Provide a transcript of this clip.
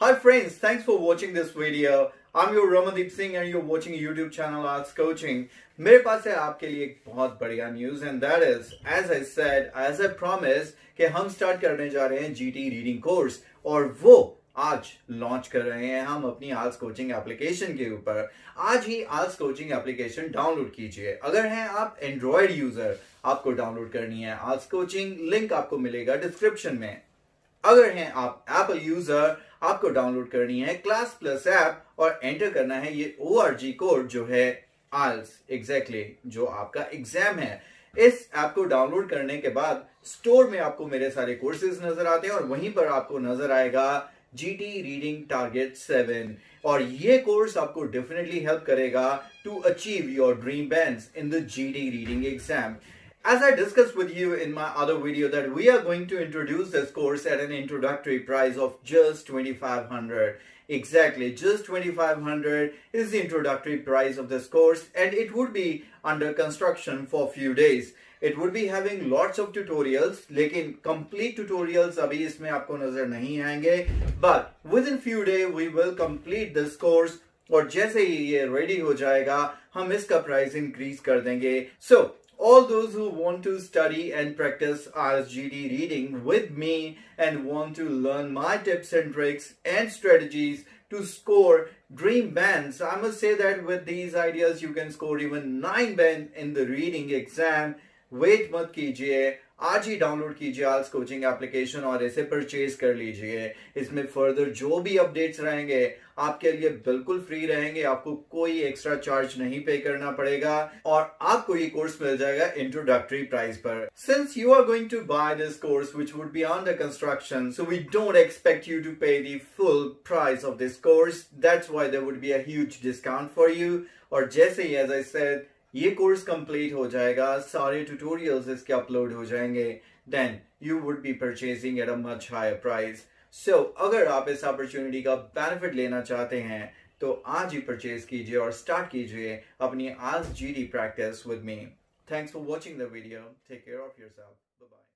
Hi friends, thanks for watching this video. I'm your Ramandeep Singh and you're watching YouTube channel Ielts Coaching. मेरे पास है आपके लिए एक बहुत बढ़िया news and that is, as I said, as I promised, कि हम start करने जा रहे हैं GT रीडिंग कोर्स और वो आज लॉन्च कर रहे हैं हम अपनी आइल्स कोचिंग एप्लीकेशन के ऊपर। आज ही आइल्स कोचिंग एप्लीकेशन डाउनलोड कीजिए। अगर हैं आप एंड्रॉयड यूजर, आपको डाउनलोड करनी है आइल्स कोचिंग, लिंक आपको मिलेगा डिस्क्रिप्शन में। अगर हैं आप एप्पल यूजर, आपको डाउनलोड करनी है CLASSPLUS ऐप और एंटर करना है ये ORG कोड जो है आइल्स एग्जैक्टली जो आपका एग्जाम है। इस ऐप को डाउनलोड करने के बाद स्टोर में आपको मेरे सारे कोर्सेज नजर आते हैं और वहीं पर आपको नजर आएगा GT रीडिंग टारगेट 7 और ये कोर्स आपको डेफिनेटली हेल्प करेगा to achieve your dream bands in the GT reading exam. As I discussed with you in my other video that we are going to introduce this course at an introductory price of just 2,500. Exactly, just 2,500 is the introductory price of this course and it would be under construction for few days. It would be having lots of tutorials, लेकिन complete tutorials अभी इसमें आपको नजर नहीं आएंगे, but within few days we will complete this course और जैसे ही ये ready हो जाएगा हम इसका price increase कर देंगे। So all those who want to study and practice Ielts GT reading with me and want to learn my tips and tricks and strategies to score dream bands, I must say that with these ideas you can score even 9 bands in the reading exam. Wait मत कीजिए, आज ही download कीजिए आइल्स coaching application और इसे purchase कर लीजिए। इसमें further जो भी अपडेट्स रहेंगे आपके लिए बिल्कुल फ्री रहेंगे, आपको कोई एक्स्ट्रा चार्ज नहीं पे करना पड़ेगा और आपको ये कोर्स मिल जाएगा इंट्रोडक्टरी प्राइस पर। Since you are going to buy this course which would be under construction, so we don't expect you to pay the full price of this course, that's why there would be a huge discount for you. और जैसे ही as I said ये course complete हो जाएगा, सारे tutorials इसके upload हो जाएंगे, then you would be purchasing at a much higher price. सो अगर आप इस अपॉर्चुनिटी का बेनिफिट लेना चाहते हैं तो आज ही परचेज कीजिए और स्टार्ट कीजिए अपनी IELTS GT practice with me. Thanks for watching the video. Take care of yourself. Bye bye.